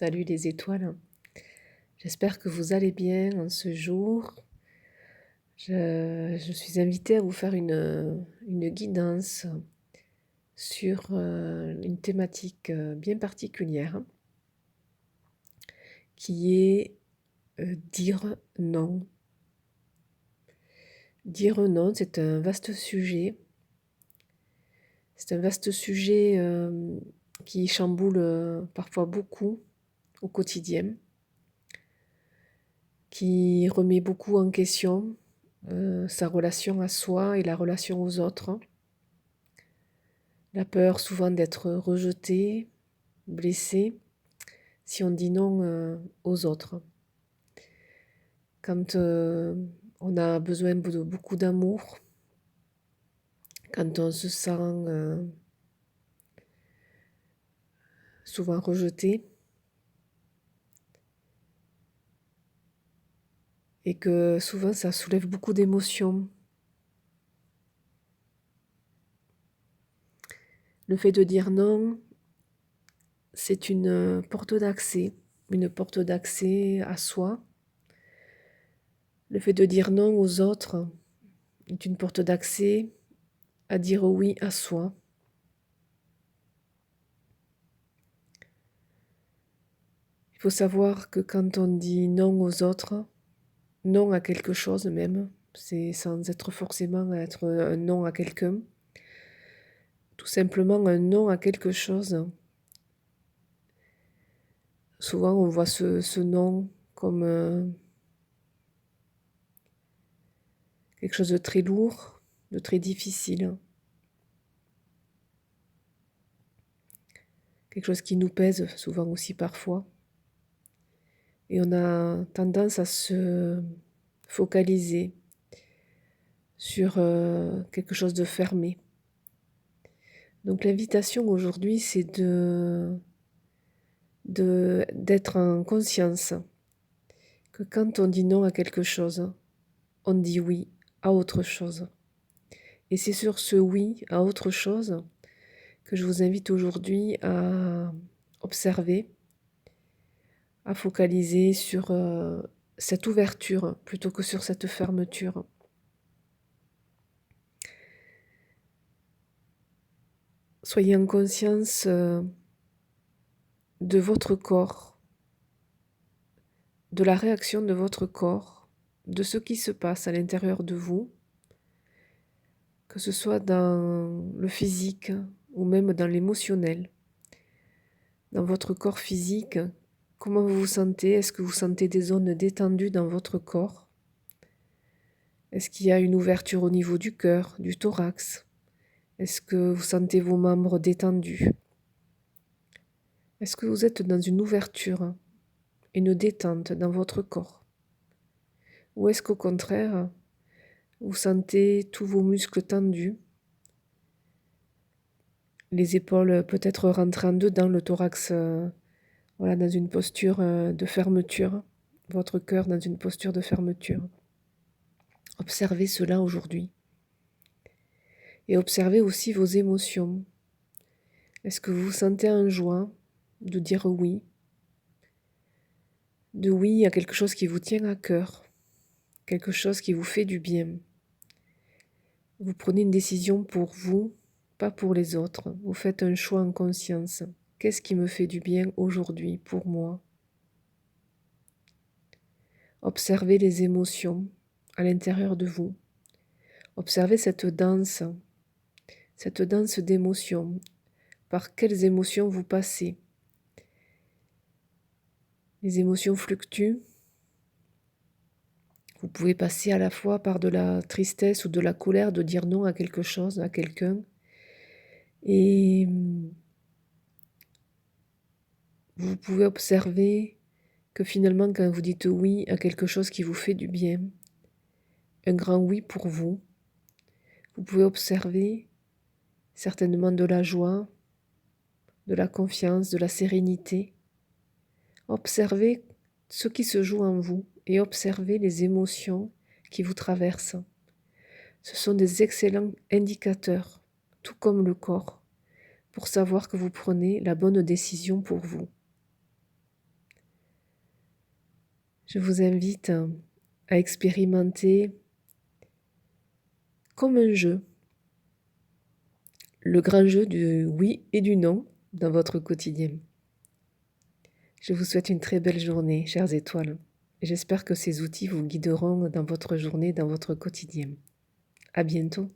Salut les étoiles, j'espère que vous allez bien en ce jour. Je suis invitée à vous faire une guidance sur une thématique bien particulière qui est dire non. Dire non, c'est un vaste sujet. C'est un vaste sujet qui chamboule parfois beaucoup au quotidien, qui remet beaucoup en question sa relation à soi et la relation aux autres. La peur souvent d'être rejeté, blessé, si on dit non aux autres. Quand on a besoin de beaucoup d'amour, quand on se sent souvent rejeté, et que souvent ça soulève beaucoup d'émotions. Le fait de dire non, c'est une porte d'accès à soi. Le fait de dire non aux autres est une porte d'accès à dire oui à soi. Il faut savoir que quand on dit non aux autres, non à quelque chose même, c'est sans être forcément être un non à quelqu'un, tout simplement un non à quelque chose. Souvent on voit ce non comme quelque chose de très lourd, de très difficile, quelque chose qui nous pèse souvent aussi parfois. Et on a tendance à se focaliser sur quelque chose de fermé. Donc l'invitation aujourd'hui, c'est d'être en conscience que quand on dit non à quelque chose, on dit oui à autre chose. Et c'est sur ce oui à autre chose que je vous invite aujourd'hui à observer, à focaliser sur cette ouverture plutôt que sur cette fermeture. Soyez en conscience de votre corps, de la réaction de votre corps, de ce qui se passe à l'intérieur de vous, que ce soit dans le physique ou même dans l'émotionnel. Dans votre corps physique, comment vous vous sentez? Est-ce que vous sentez des zones détendues dans votre corps? Est-ce qu'il y a une ouverture au niveau du cœur, du thorax? Est-ce que vous sentez vos membres détendus? Est-ce que vous êtes dans une ouverture, une détente dans votre corps? Ou est-ce qu'au contraire, vous sentez tous vos muscles tendus, les épaules peut-être rentrant dedans, le thorax voilà, dans une posture de fermeture, votre cœur dans une posture de fermeture. Observez cela aujourd'hui. Et observez aussi vos émotions. Est-ce que vous vous sentez en joie de dire oui? De oui à quelque chose qui vous tient à cœur, quelque chose qui vous fait du bien. Vous prenez une décision pour vous, pas pour les autres. Vous faites un choix en conscience. Qu'est-ce qui me fait du bien aujourd'hui pour moi? Observez les émotions à l'intérieur de vous. Observez cette danse d'émotions. Par quelles émotions vous passez? Les émotions fluctuent. Vous pouvez passer à la fois par de la tristesse ou de la colère de dire non à quelque chose, à quelqu'un. Et vous pouvez observer que finalement, quand vous dites oui à quelque chose qui vous fait du bien, un grand oui pour vous, vous pouvez observer certainement de la joie, de la confiance, de la sérénité. Observez ce qui se joue en vous et observez les émotions qui vous traversent. Ce sont des excellents indicateurs, tout comme le corps, pour savoir que vous prenez la bonne décision pour vous. Je vous invite à expérimenter comme un jeu, le grand jeu du oui et du non dans votre quotidien. Je vous souhaite une très belle journée, chères étoiles. J'espère que ces outils vous guideront dans votre journée, dans votre quotidien. À bientôt.